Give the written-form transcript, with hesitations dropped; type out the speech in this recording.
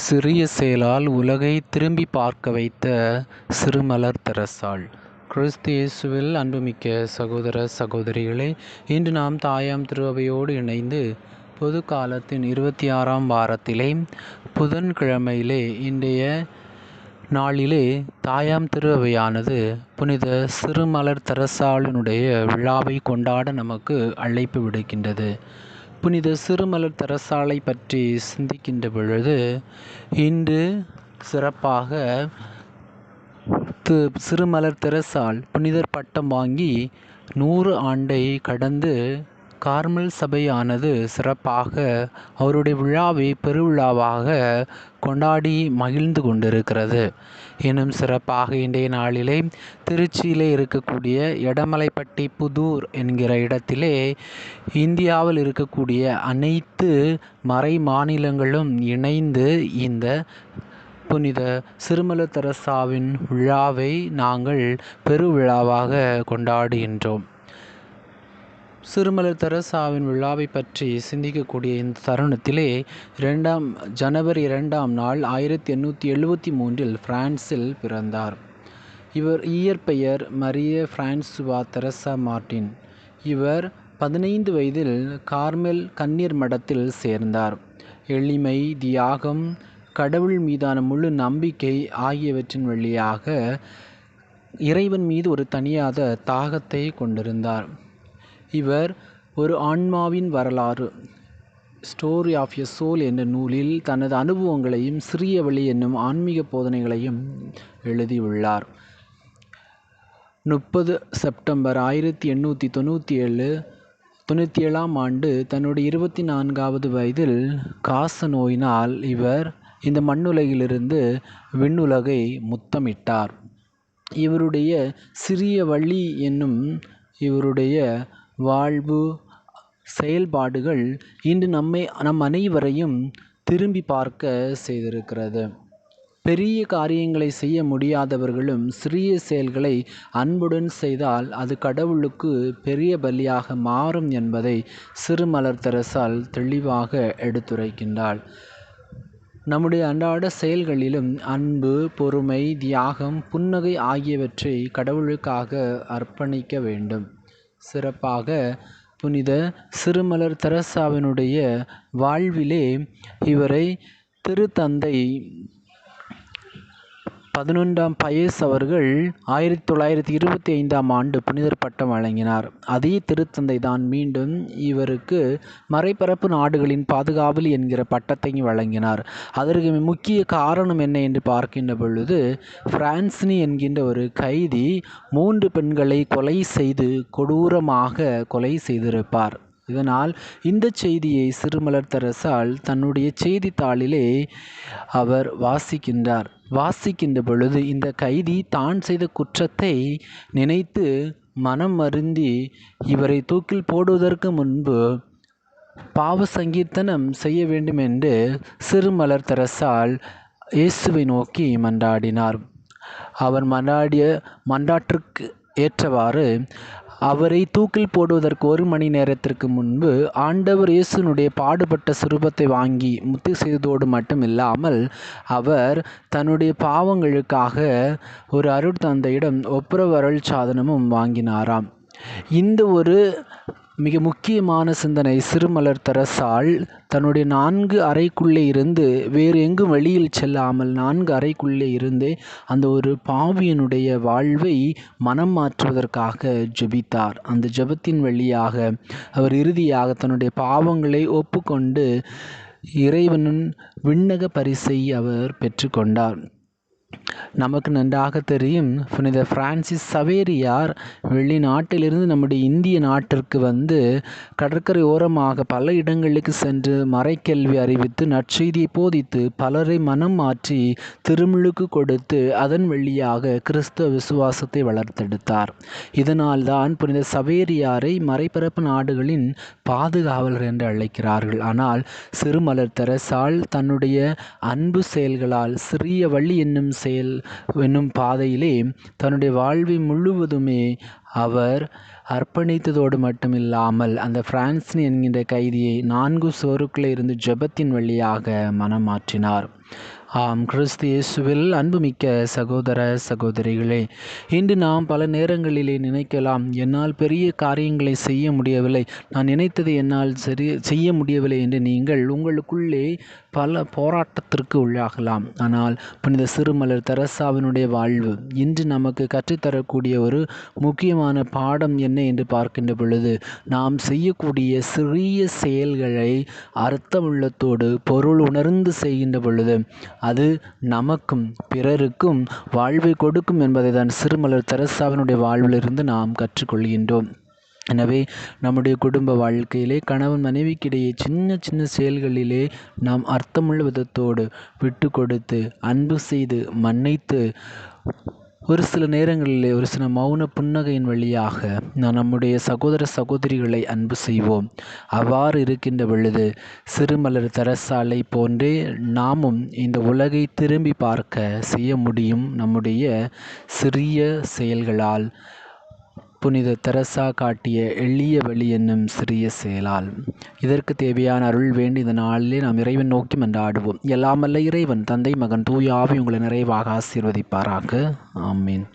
சிறிய செயலால் உலகை திரும்பி பார்க்க வைத்த சிறுமலர் தெரசாள். கிறிஸ்து இயேசுவில் அன்புமிக்க சகோதர சகோதரிகளே, இன்று நாம் தாயாம் திருஅவையோடு இணைந்து பொது காலத்தின் 26ஆம் வாரத்திலே புதன்கிழமையிலே இன்றைய நாளிலே தாயாம் திருஅவையானது புனித சிறுமலர் தெரசாளினுடைய விழாவை கொண்டாட நமக்கு அழைப்பு விடுக்கின்றது. புனித சிறுமலர் தெரசாளை பற்றி சிந்திக்கின்ற பொழுது இன்று சிறப்பாக சிறுமலர் தெரசாள் புனிதர் பட்டம் வாங்கி 100 ஆண்டை கடந்து கார்மல் சபையானது சிறப்பாக அவருடைய விழாவை பெருவிழாவாக கொண்டாடி மகிழ்ந்து கொண்டிருக்கிறது. இன்னும் சிறப்பாக இன்றைய நாளிலே திருச்சியிலே இருக்கக்கூடிய எடமலைப்பட்டி புதூர் என்கிற இடத்திலே இந்தியாவில் இருக்கக்கூடிய அனைத்து மறை மாநிலங்களும் இணைந்து இந்த புனித சிறுமலர் தெரசாவின் விழாவை நாங்கள் பெருவிழாவாக கொண்டாடுகின்றோம். சிறுமலர் தெரசாவின் விழாவை பற்றி சிந்திக்கக்கூடிய இந்த தருணத்திலே ஜனவரி 2ஆம் நாள் 1873 பிரான்சில் பிறந்தார். இவர் இயற்பெயர் மரிய பிரான்சுவா தெரசா மார்டின். இவர் 15 வயதில் கார்மெல் கன்னியர் மடத்தில் சேர்ந்தார். எளிமை, தியாகம், கடவுள் மீதான முழு நம்பிக்கை ஆகியவற்றின் வழியாக இறைவன் மீது ஒரு தனியாத தாகத்தை கொண்டிருந்தார். இவர் ஒரு ஆன்மாவின் வரலாறு ஸ்டோரி ஆஃப் எ சோல் என்ற நூலில் தனது அனுபவங்களையும் சிறிய வழி என்னும் ஆன்மீக போதனைகளையும் எழுதியுள்ளார். 30 செப்டம்பர் 1897ஆம் ஆண்டு தன்னுடைய 24வது வயதில் காச நோயினால் இவர் இந்த மண்ணுலகிலிருந்து விண்ணுலகை முத்தமிட்டார். இவருடைய சிறிய வழி என்னும் இவருடைய வாழ்வு செயல்பாடுகள் இன்று நம் அனைவரையும் திரும்பி பார்க்க செய்திருக்கிறது. பெரிய காரியங்களை செய்ய முடியாதவர்களும் சிறிய செயல்களை அன்புடன் செய்தால் அது கடவுளுக்கு பெரிய பலியாக மாறும் என்பதை சிறுமலர் தெரசாள் தெளிவாக எடுத்துரைக்கின்றாள். நம்முடைய அன்றாட செயல்களிலும் அன்பு, பொறுமை, தியாகம், புன்னகை ஆகியவற்றை கடவுளுக்காக அர்ப்பணிக்க வேண்டும். சிறப்பாக புனித சிறுமலர் தெரசாவினுடைய வாழ்விலே இவரை திருத்தந்தை 11ஆம் பயஸ் அவர்கள் 1925ஆம் ஆண்டு புனிதர் பட்டம் வழங்கினார். அதே திருத்தந்தை தான் மீண்டும் இவருக்கு மறைபரப்பு நாடுகளின் பாதுகாவலி என்கிற பட்டத்தையும் வழங்கினார். அதற்கு முக்கிய காரணம் என்ன என்று பார்க்கின்ற பொழுது, பிரான்சினி என்கின்ற ஒரு கைதி 3 பெண்களை கொடூரமாக கொலை செய்திருப்பார். இதனால் இந்த செய்தியை சிறுமலர் தெரசாள் தன்னுடைய செய்தித்தாளிலே அவர் வாசிக்கின்ற பொழுது இந்த கைதி தான் செய்த குற்றத்தை நினைத்து மனம் வருந்தி இவரை தூக்கில் போடுவதற்கு முன்பு பாவ சங்கீர்த்தனம் செய்ய வேண்டும் என்று சிறுமலர் தெரசாள் இயேசுவை நோக்கி மன்றாடினார். அவர் மன்றாடிய மன்றாற்றுக்கு ஏற்றவாறு அவரை தூக்கில் போடுவதற்கு 1 மணி நேரத்திற்கு முன்பு ஆண்டவர் இயேசுனுடைய பாடுபட்ட சுரூபத்தை வாங்கி முத்தி செய்ததோடு மட்டும் இல்லாமல் அவர் தன்னுடைய பாவங்களுக்காக ஒரு அருட்தந்தையிடம் ஒப்புரவு அருள் சாதனமும் வாங்கினாராம். இந்த ஒரு மிக முக்கியமான சிந்தனை சிறுமலர் தெரசாள் தன்னுடைய 4 அறைக்குள்ளே இருந்து வேறு எங்கும் வெளியில் செல்லாமல் 4 அறைக்குள்ளே இருந்து அந்த ஒரு பாவியனுடைய வாழ்வை மனம் மாற்றுவதற்காக ஜெபித்தார். அந்த ஜெபத்தின் வழியாக அவர் இறுதியாக தன்னுடைய பாவங்களை ஒப்புக்கொண்டு இறைவனின் விண்ணக பரிசை அவர் பெற்றுக்கொண்டார். நமக்கு நன்றாக தெரியும், புனித பிரான்சிஸ் சவேரியார் வெளிநாட்டிலிருந்து நம்முடைய இந்திய நாட்டிற்கு வந்து கடற்கரை ஓரமாக பல இடங்களுக்கு சென்று மறைக்கல்வி அறிவித்து நற்செய்தியை போதித்து பலரை மனம் மாற்றி திருமுழுக்கு கொடுத்து அதன் வழியாக கிறிஸ்தவ விசுவாசத்தை வளர்த்தெடுத்தார். இதனால் தான் புனித சவேரியாரை மறைபரப்பு நாடுகளின் பாதுகாவலர் என்று அழைக்கிறார்கள். ஆனால் சிறுமலர் தெரசாள் தன்னுடைய அன்பு செயல்களால் சிறிய வழி என்னும் பாதையிலே தன்னுடைய வாழ்வை முழுவதுமே அவர் அர்ப்பணித்ததோடு மட்டுமில்லாமல் அந்த பிரான்சினி என்கின்ற கைதியை 4 சுவருக்குள்ளே இருந்து ஜெபத்தின் வழியாக மனம் மாற்றினார். ஆம், கிறிஸ்து இயேசுவில் அன்புமிக்க சகோதர சகோதரிகளே, இன்று நாம் பல நேரங்களிலே நினைக்கலாம், என்னால் பெரிய காரியங்களை செய்ய முடியவில்லை, நான் நினைத்ததை என்னால் செய்ய முடியவில்லை என்று நீங்கள் உங்களுக்குள்ளே பல போராட்டத்திற்கு உள்ளாகலாம். ஆனால் புனித சிறுமலர் தெரசாவினுடைய வாழ்வு இன்று நமக்கு கற்றுத்தரக்கூடிய ஒரு முக்கியமான பாடம் என்ன என்று பார்க்கின்ற பொழுது, நாம் செய்யக்கூடிய சிறிய செயல்களை அர்த்தமுள்ளத்தோடு பொருள் உணர்ந்து செய்கின்ற பொழுது அது நமக்கும் பிறருக்கும் வாழ்வை கொடுக்கும் என்பதை தான் சிறுமலர் தெரசாவினுடைய வாழ்விலிருந்து நாம் கற்றுக்கொள்கின்றோம். எனவே நம்முடைய குடும்ப வாழ்க்கையிலே கணவன் மனைவிக்கிடையே சின்ன சின்ன செயல்களிலே நாம் அர்த்தமுள்ள விதத்தோடு விட்டு கொடுத்து அன்பு செய்து மன்னித்து ஒரு சில நேரங்களிலே ஒரு சில மௌன புன்னகையின் வழியாக நாம் நம்முடைய சகோதர சகோதரிகளை அன்பு செய்வோம். அவ்வாறு இருக்கின்ற பொழுது சிறுமலர் தெரசாலை போன்றே நாமும் இந்த உலகை திரும்பி பார்க்க செய்ய முடியும் நம்முடைய சிறிய செயல்களால். புனித தெரசா காட்டிய எளிய வழி என்னும் சிறிய செயலால். இதற்கு தேவையான அருள் வேண்டி இந்த நாளிலே நாம் இறைவன் நோக்கி மன்றாடுவோம். எல்லாமல்ல இறைவன் தந்தை மகன் தூய ஆவி உங்களை நிறைவாக ஆசீர்வதிப்பாராக. ஆமீன்.